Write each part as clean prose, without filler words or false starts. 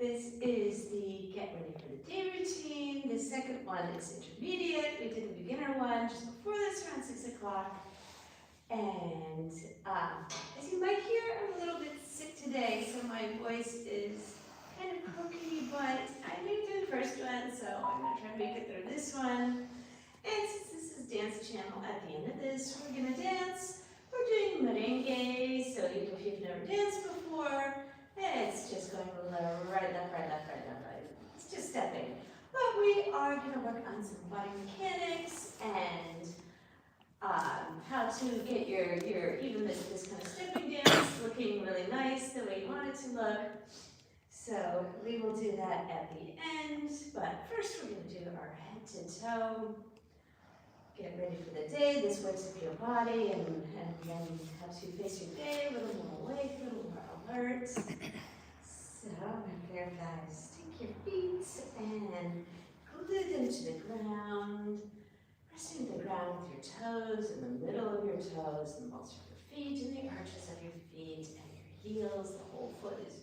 This is the get ready for the day routine. The second one is intermediate. We did the beginner one just before this around 6 o'clock. And as you might hear, I'm a little bit sick today, so my voice is kind of croaky, but I made it through the first one, so I'm going to try to make it through this one. And since this is Dance Channel, at the end of this, we're going to dance. We're doing merengue, so even if you've never danced before, it's just going right, left, right, left, right, left, right. It's just stepping. But we are going to work on some body mechanics and how to get your even this kind of stepping dance looking really nice the way you want it to look. So we will do that at the end, but first we're going to do our head to toe. Get ready for the day. This wakes up your body and then helps you face your day a little more awake, a little more alert. So my fair guys, take your feet and glue them to the ground. Pressing the ground with your toes, in the middle of your toes, the balls of your feet, and the arches of your feet, and your heels. The whole foot is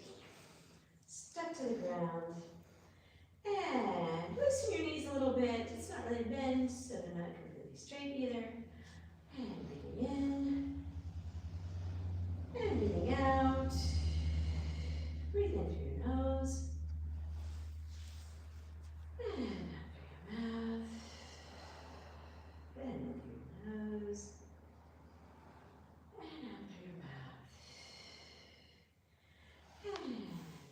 stuck to the ground. And loosen your knees a little bit. It's not really bent, so they're not completely straight either. And breathing in. And breathing out. Breathe in through your nose. And out through your mouth. And in through your nose. And out through your mouth. And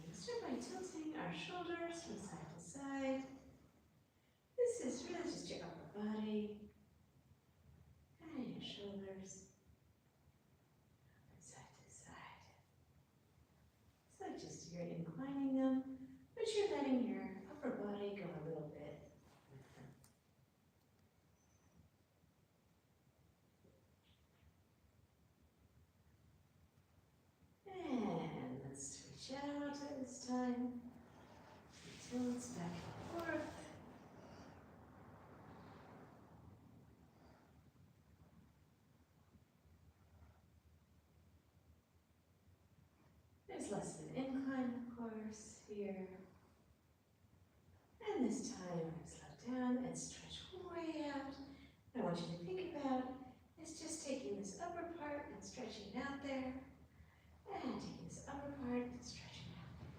we'll start by tilting our shoulders from side to side. This is really just your upper body and your shoulders from side to side. It's like just you're inclining them, but you're letting your upper body go a little bit with them. And let's reach out at this time. Tilts back and forth. There's less of an incline, of course, here. And this time, slow down and stretch way out. What I want you to think about is just taking this upper part and stretching it out there. And taking this upper part and stretching out there.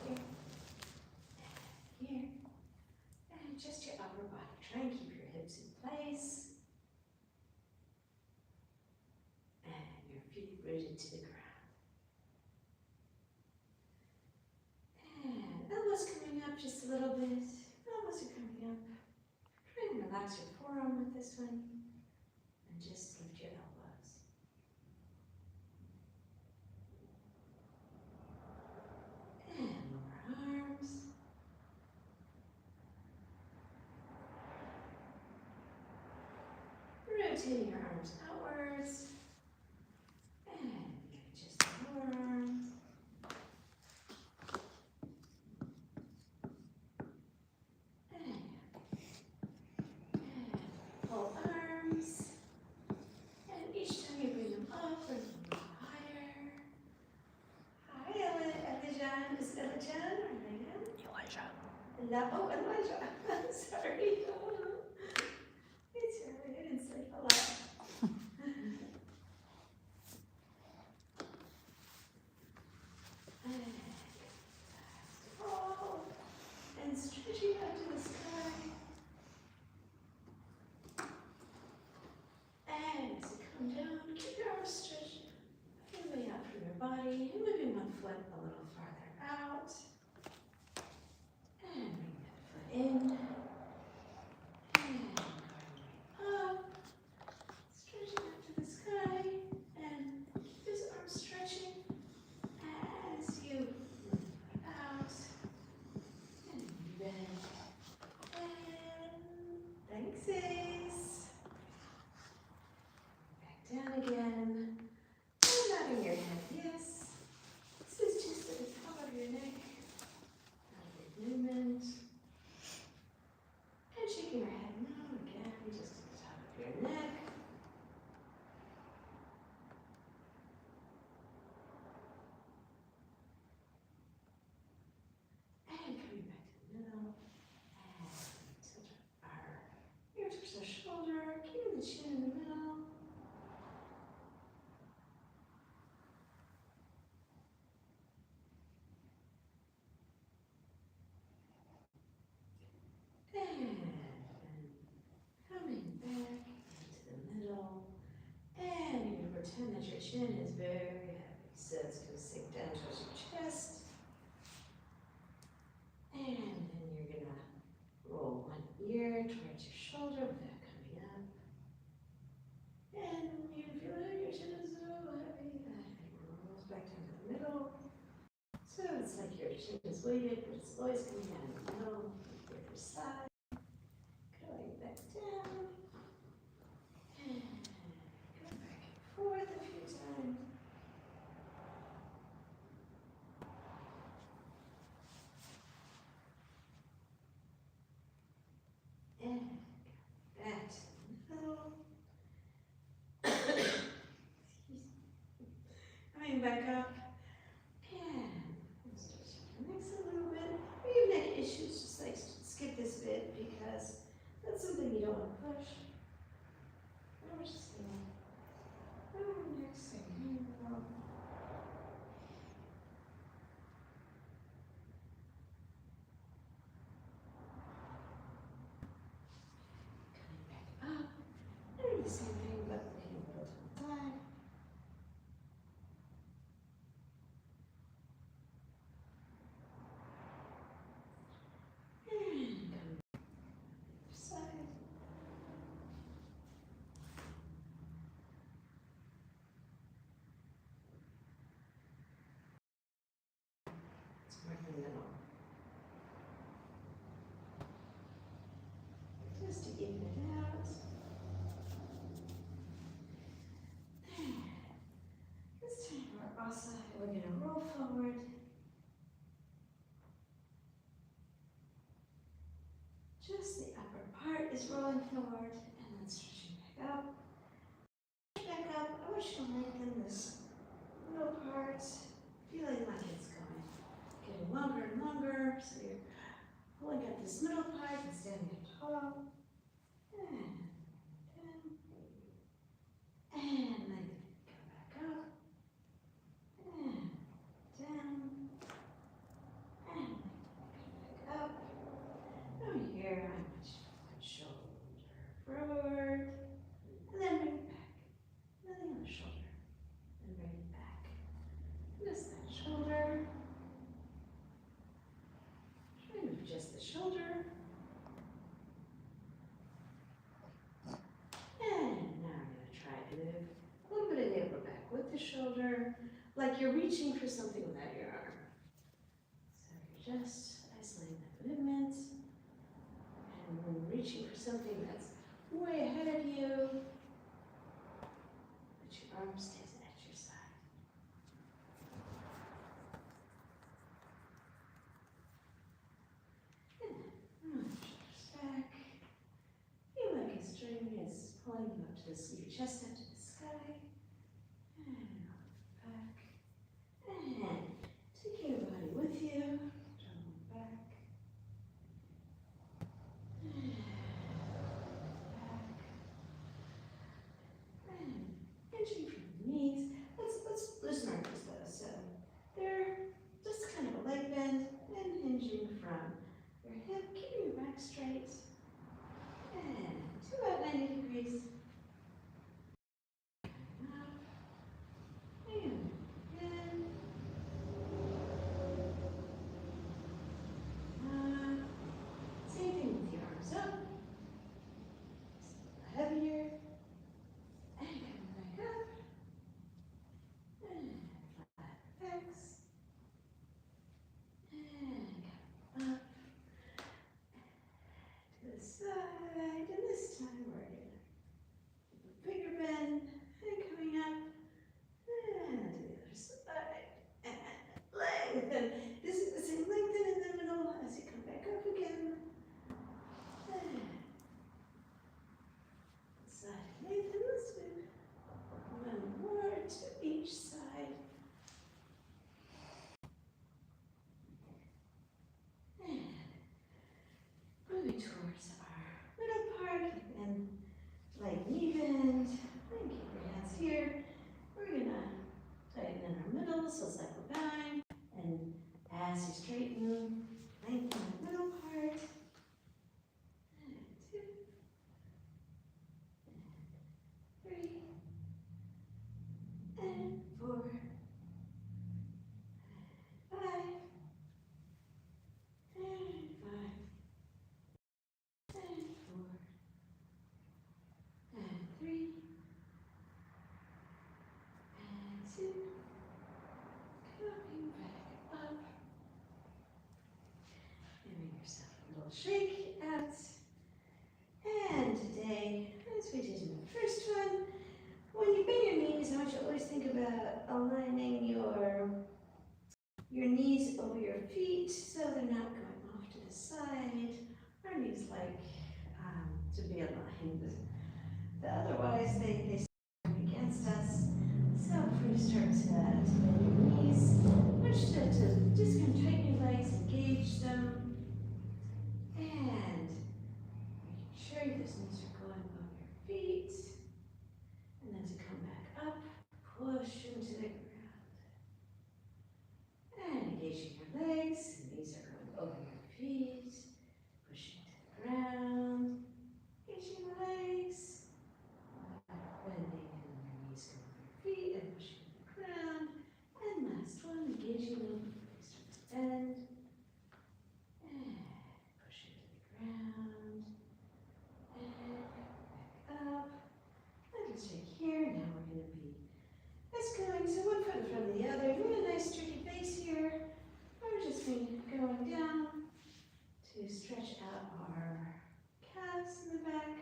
Here. And here. And just your upper body. Try and keep your hips in place. And your feet rooted to the ground. And elbows coming up just a little bit. Elbows are coming up. Try and relax your forearm with this one. And just lift your elbows. And lower arms. Rotating your arms outwards. And just lower arms. And pull arms. And each time you bring them up, bring them higher. Hi, Elijah. Is it Elijah or Megan? Elijah. Oh, Elijah. Sorry. It's early. I didn't say hello. And stretching out to the sky. And as you come down, keep your arms stretched all the way out from your body, and moving one foot a little farther out. And bring that foot in. And going up. Stretching out to the sky. And keep those arms stretching as you move the foot out. And bend. And thanks, Ace. Back down again. And nodding your head, yes. This is just at the top of your neck. Not a big movement. chin is very heavy. So it's going to sink down towards your chest. And then you're going to roll one ear towards your shoulder without coming up. And you feel like your chin is so heavy that it rolls back down to the middle. So it's like your chin is weighted, but it's always coming down in the middle, the other side. Going back down. And go back and forth a few times. And back to the middle. Coming back up. And stretch your legs a little bit. If you have neck issues, just like skip this bit because that's something you don't want to push. And we're just going to next thing. Coming back up. And the same thing, but looking a little to the side. And coming back to the other side. It's more in the middle. Just to even it out. This time for our side, we're going to roll forward. Just the upper part is rolling forward and then stretching back up. Back up. I want you to lengthen this little part, feeling like it's getting longer and longer. So you're pulling up this middle part and standing up tall. And down. And lengthen. Go back up. And down. And come back up. Over here, I want you to put shoulder forward. And then bring it back. Nothing on the shoulder. Then bring it back. Just that shoulder. Try to move just the shoulder. And now we're going to try to move a little bit of the upper back with the shoulder, like you're reaching for something without your arm. So you're just isolating that movement. And when reaching for something that's way ahead of you, but your arm stays at your side. And then shoulders back. Feel like a string is pulling you up to your chest up to the sky. And back. And take your body with you. Draw back. And hinging from the knees. Let's loosen our knees though. So they're just kind of a leg bend and hinging from your hip, keeping your back straight. And to about 90 degrees. Coming up. And again. Same thing with your arms up. Heavier. And coming back up. And flat backs. And come up. To the side. And this time we're going to do a bigger bend. And coming up. And to the other side. And lengthen. This is the same lengthen in the middle as you come back up again. And side lengthen. Let's do one more to each side. And moving towards our middle part and like knee bend. And keep your hands here. We're gonna tighten in our middle, so it's like we're bowing. And as you straighten, lengthen the middle part. And 2. And 3. And I want you to always think about aligning your knees over your feet so they're not going off to the side. Our knees like to be aligned. Otherwise, they stand against us. So before you start to bend your knees, I want you to just kind of tighten your legs, engage them, and making sure those knees are going above your feet. And then to come back up, push into the ground. And engaging your legs, and these are going over your feet, pushing to the ground, engaging the legs, bending and your knees go over your feet and pushing to the ground. And last one, engaging them before you start to bend, and pushing to the ground, and back up. And just right here, now we're going to be going so one foot in front of the other. We have a nice sturdy base here. We're just going down to stretch out our calves in the back.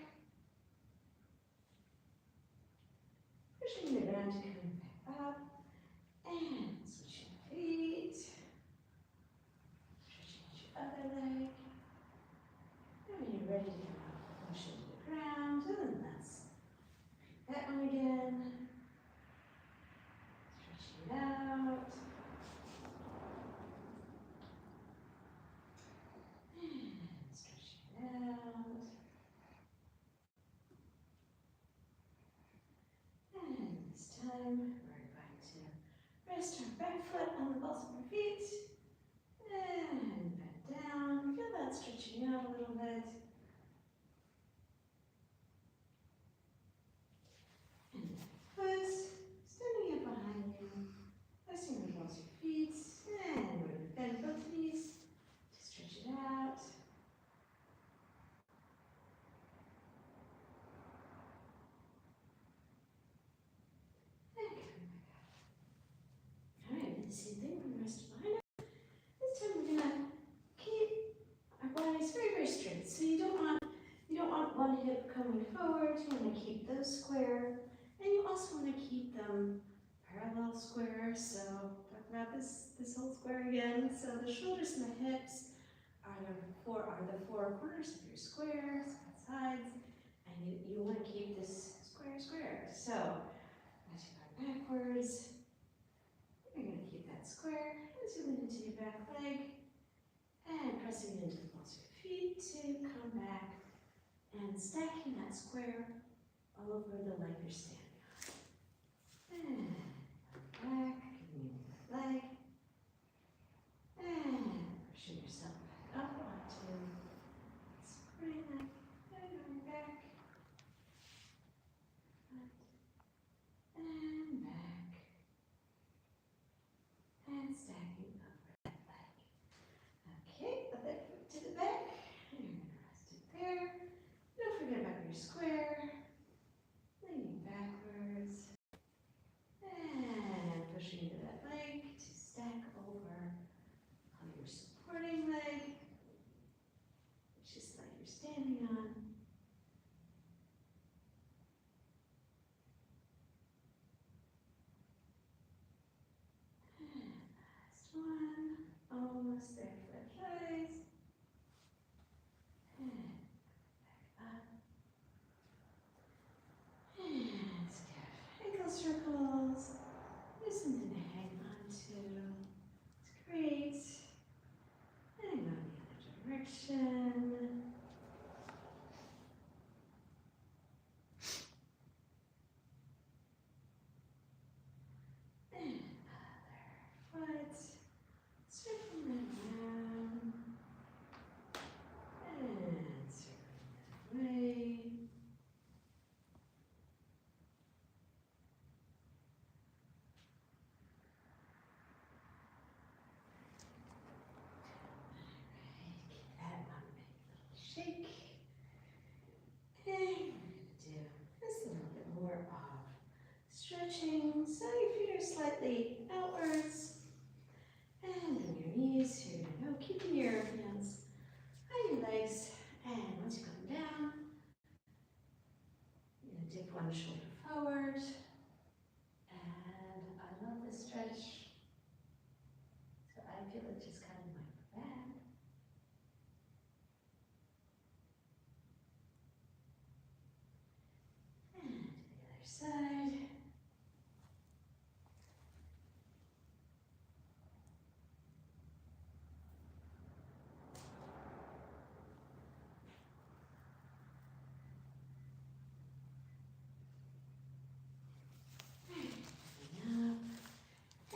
Pushing it around to come back up. And switching feet. Stretching out your other leg. And when you're ready to come up, push into the ground. And then let's repeat that one again. Stretching it out. And stretching it out. And this time we're going to rest our back foot on the balls of our feet. And bend down. Feel that stretching out a little bit. And foot standing up behind you. Resting on the balls of your feet. And we're going to bend both knees to stretch it out. And coming back up. Alright, do the same thing from the rest behind us. This time we're going to keep our bodies very, very straight. So you don't want one hip coming forward. You want to keep those square. And you also want to keep them parallel square. So talk about this whole square again. So the shoulders and the hips are the four corners of your square, sides, and you want to keep this square. So as you go backwards, you're going to keep that square as you lean into your back leg and pressing into the balls of your feet to come back and stacking that square all over the leg you're standing on. And back, giving you that leg, and pushing yourself back up onto the spring leg, and on your back, front, and back, and stacking over that leg. Okay, put that foot to the back, and you're going to rest it there. Don't forget about your square, leaning backwards, and pushing into that leg to stack over on your supporting leg, which is the leg you're standing on. And last one, almost there for that rise. And back up. And stiff ankle circles. There's something to hang on to. It's great. And go in the other direction. And other foot. Circling around. And circling that way. Keep that feel it just kind of my back. And to the other side.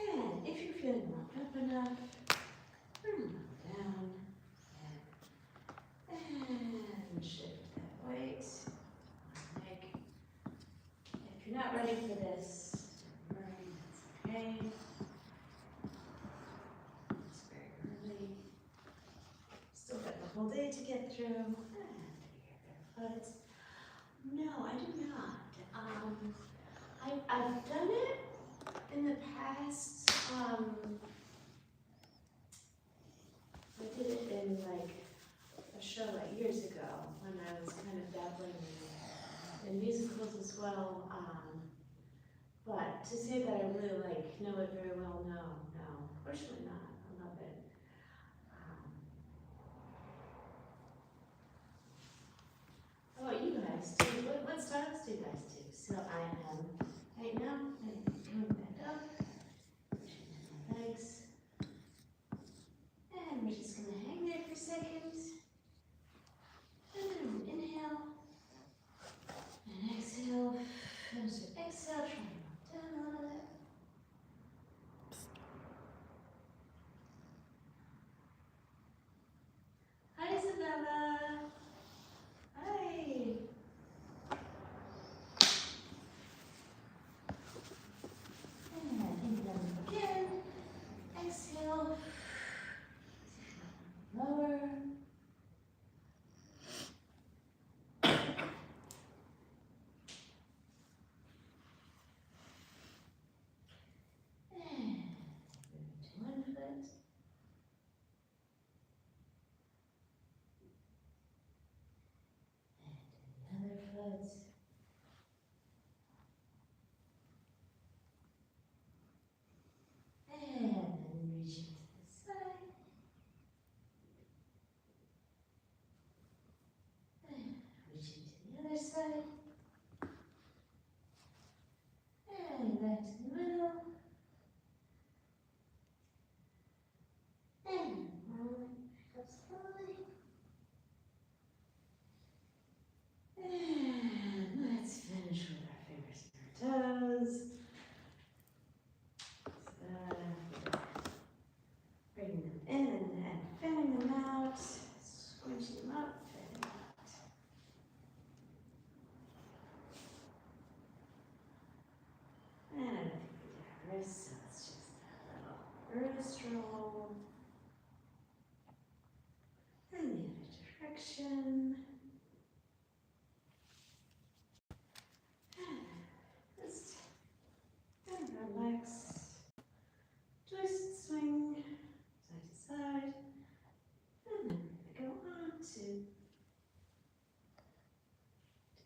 And if you're feeling warmed up enough, bring a little down and shift that weight on the leg. If you're not ready for this, don't worry, that's okay. It's very early. Still got the whole day to get through. And your barefoot. No, I do not. I've done it in the past. I did it in like a show like years ago when I was kind of dabbling in musicals as well. But to say that I really like know it very well, no, fortunately not. I love it. How about you guys? What styles do you guys do? So I am right now. I'm coming back up, pushing my legs, and we're just gonna hang there for a second. And then inhale and exhale. And so exhale, try and walk down a little bit. Hi, Isabella. Hi. And inhale again. Exhale. Lower. And then reaching to the side. And reaching to the other side. And back to the middle. And rolling back up slowly. And let's finish with our fingers and our toes. Bringing them in and fanning them out, squinching them up, fanning them out. And I think we did our wrists, so it's just a little wrist roll. And the other direction. Just kind of relax. Twist, swing, side to side, and then we're going to go on to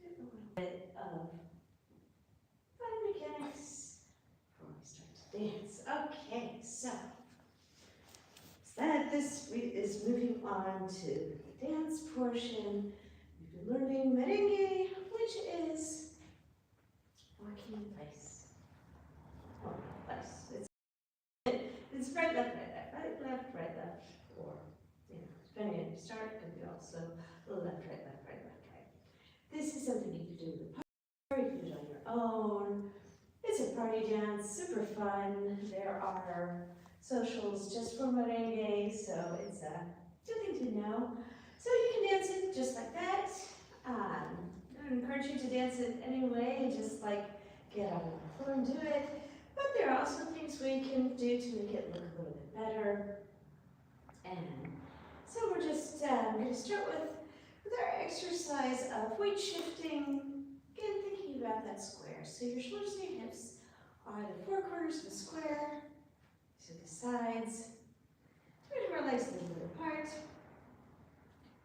a little bit of body mechanics before we start to dance. Okay, so this is moving on to the dance portion. We've been learning merengue, which is walking in place. Walking in place. It's right, left, right, left, or, depending on your start, it could be also left, right. This is something you can do with a partner, you can do it on your own. It's a party dance, super fun. There are socials just for merengue, so it's a good thing to know. So you can dance it just like that. I encourage you to dance it anyway, and just like get out on the floor and do it. But there are also things we can do to make it look a little bit better. And so we're just going to start with our exercise of weight shifting. Again, thinking about that square. So your shoulders and your hips are the four corners of a square, to the sides. We're going to have our legs a little bit apart.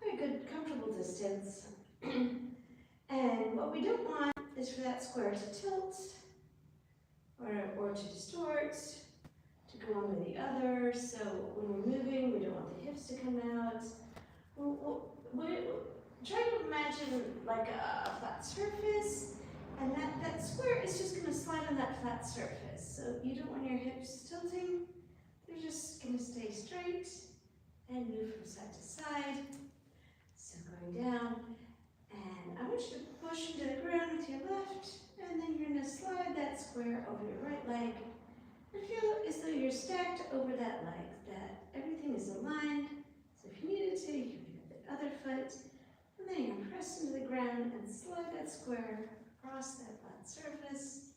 Very good, comfortable distance. And what we don't want is for that square to tilt, or to distort, to go one way or the other. So when we're try to imagine like a flat surface, and that square is just going to slide on that flat surface. So you don't want your hips tilting. They're just going to stay straight and move from side to side. So going down, and I want you to push into the ground with your left, and then you're going to slide that square over your right leg, and feel as though you're stacked over that leg, that everything is aligned. So if you needed to, you can pick up the other foot, and then you're going to press into the ground and slide that square across that flat surface,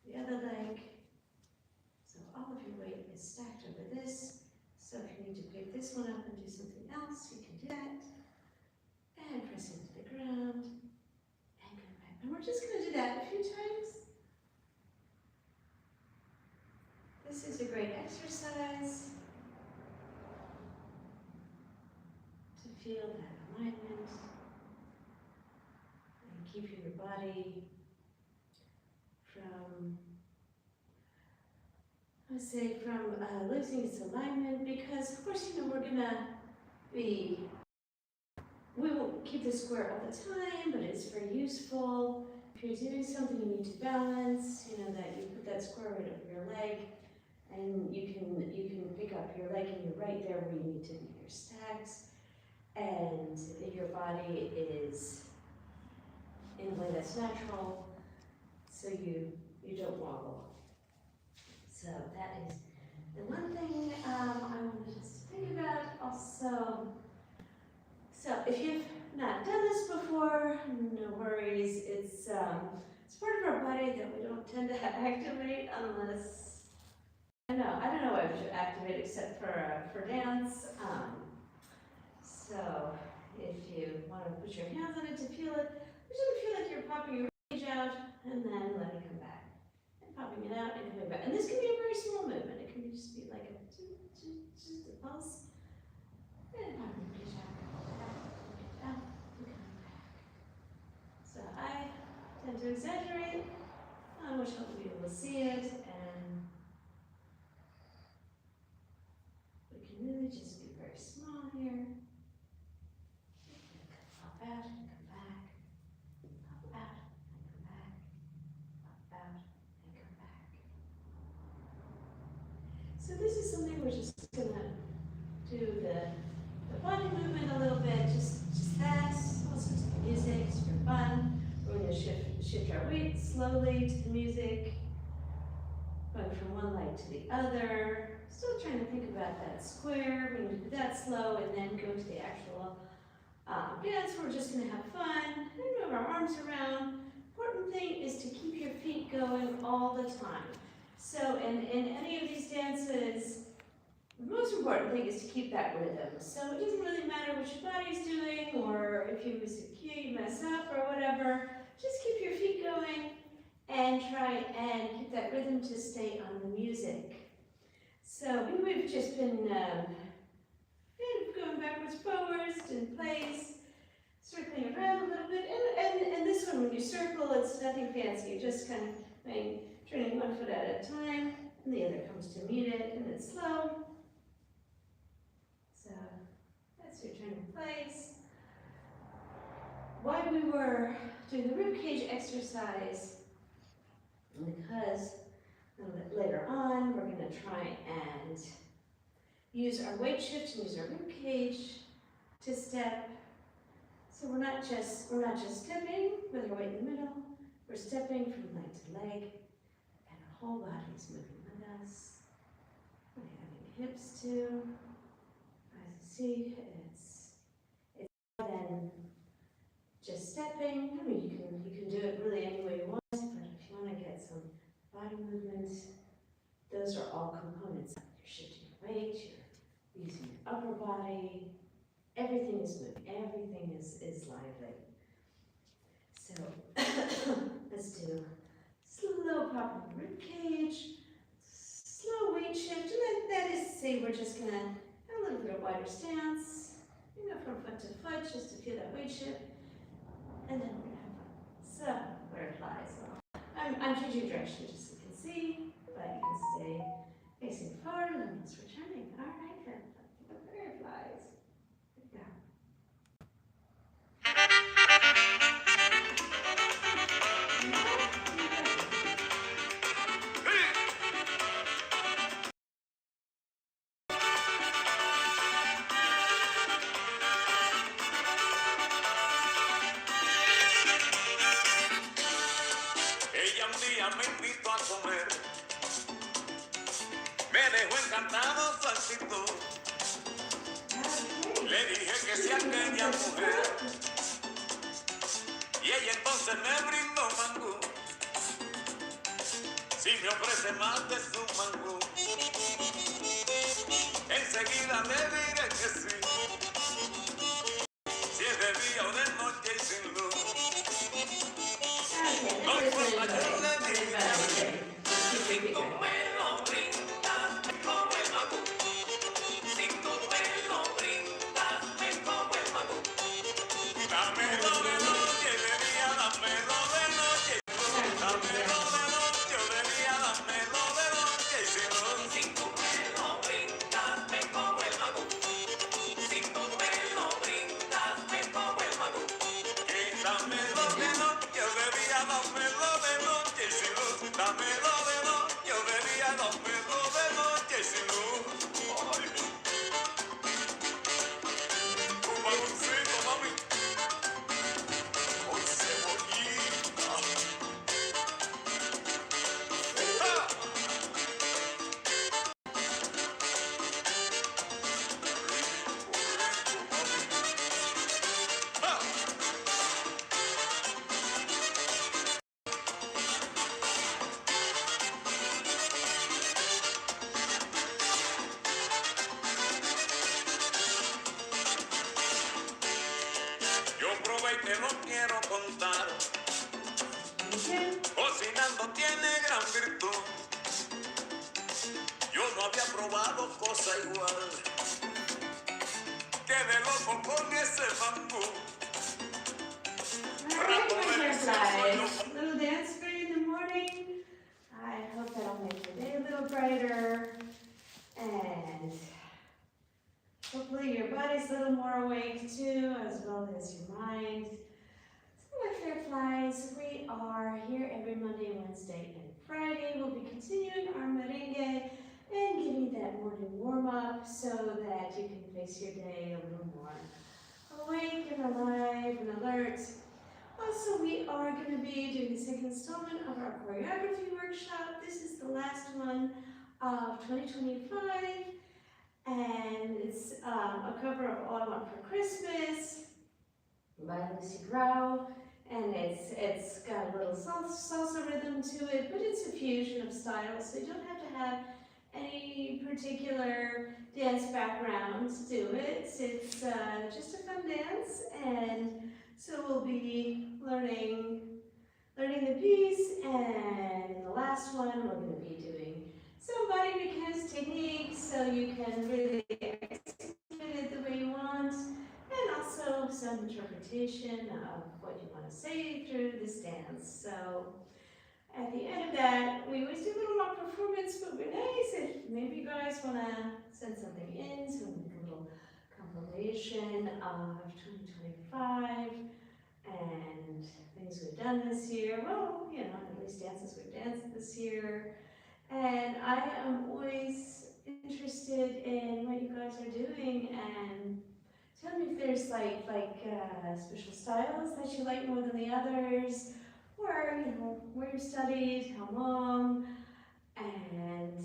the other leg. So all of your weight is stacked over this. So if you need to pick this one up and do something else, you can do that. And press into the ground, and come back. And we're just going to do that a few times. This is a great exercise to feel that alignment and keeping your body from, losing its alignment, because of course, we're gonna be, we won't keep the square all the time, but it's very useful. If you're doing something you need to balance, that you put that square right over your leg, and you can pick up your leg and you're right there where you need to be your stacks, and your body is in a way that's natural, so you don't wobble. So that is the one thing I wanted to just think about. Also, so if you've not done this before, no worries. It's part of our body that we don't tend to activate unless, I don't know why we should activate except for dance. So if you want to put your hands on it to feel it, just feel like you're popping your cage out and then let it come back. And popping it out and coming back. And this can be a very small movement. It can just be like just a pulse. And popping your cage out, and coming back. So I tend to exaggerate. I wish I would be able to see it, and we can really just be very small here. Pop out and come back. Pop out and come back. Pop out and come back. So this is something we're just gonna do the body movement a little bit, just that. Also to the music, just for fun. We're gonna shift our weight slowly to the music, going from one leg to the other. Still trying to think about that square. We're gonna do that slow and then go to the actual dance. We're just gonna have fun and move our arms around. Important thing is to keep your feet going all the time. So in any of these dances, the most important thing is to keep that rhythm. So it doesn't really matter what your body's doing, or if you miss a cue, you mess up, or whatever. Just keep your feet going and try and keep that rhythm to stay on the music. So we've just been going backwards, forwards in place, circling around a little bit. And this one, when you circle, it's nothing fancy. You're just kind of turning one foot at a time, and the other comes to meet it, and it's slow. So that's your turn in place. Why we were doing the ribcage exercise, because a little bit later on, we're going to try and use our weight shift and use our ribcage to step. So we're not just stepping with our weight in the middle. We're stepping from leg to leg, and our whole body is moving with us. We're having hips too. As you see, it's more than just stepping. I mean, you can do it really any way you want, but if you want to get some body movements, those are all components. You're shifting your weight, you're using your upper body. Everything is moving. Everything is lively. So let's do slow pop of the rib cage, slow weight shift, and that is to say we're just gonna have a little bit of wider stance. You go from foot to foot just to feel that weight shift, and then we're gonna have fun. So butterflies. I'm changing direction just so you can see, but you can stay facing forward and it's returning. All right, then. Butterflies. There we go. actitud. Okay. Le dije que si aquella mujer y ella entonces me brindó mangú. Si me ofrece más de su mangú, enseguida le diré que sí. Si es de día o de noche y sin luz, no importa, yo le diré. Si tú me lo brindas, me como el mangú. Si tú me lo brindas, me como el mangú. Dámelo de noche y de día, dámelo de noche y sin luz. Dámelo de noche o de día, dámelo de noche y sin luz. Si tú me lo brindas, me como el mangú. Si tú me lo brindas, me como el mangú. Dámelo de noche o de día, dámelo de noche y sin luz. Dámelo de noche o de día, dámelo de noche y sin luz. Ay, un maguncito, mami. Hoy cebollita. ¡Ah! ¡Ah! Yo probé y te lo quiero contar. Cocinando tiene gran virtud. Yo no había probado cosa igual. Quedé loco con ese mangú. Alright, my butterflies. Little dance for you in the morning. I hope that'll make your day a little brighter. And hopefully your body's a little more awake too, as well as your mind. So my fireflies, we are here every Monday, Wednesday, and Friday. We'll be continuing our merengue and giving that morning warm-up so that you can face your day a little more awake and alive and alert. Also, we are going to be doing the second installment of our choreography workshop. This is the last one of 2025, and it's a cover of All I Want for Christmas by Lucy Grau, and it's got a little salsa rhythm to it, but it's a fusion of styles, so you don't have to have any particular dance background to do it. It's just a fun dance, and so we'll be learning the piece, and in the last one we're going to be doing some body mechanics techniques so you can really execute it the way you want, and also some interpretation of what you want to say through this dance. So at the end of that, we always do a little mock performance, but we're nice if maybe you guys want to send something in, so we'll make a little compilation of 2025 and things we've done this year. Well, you know, at least dances we've danced this year. And I am always interested in what you guys are doing, and tell me if there's like special styles that you like more than the others, or you know, where you studied, how long, and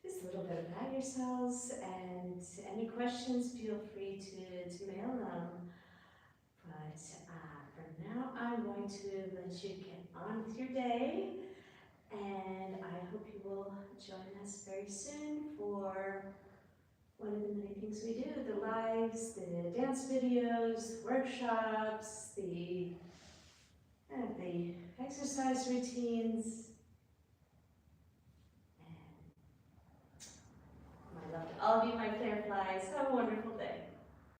just a little bit about yourselves. And any questions, feel free to mail them. But for now, I'm going to let you get on with your day, and I hope you will join us very soon for one of the many things we do: the lives, the dance videos, workshops, the exercise routines. And my love to all of you, my fireflies. Have a wonderful day.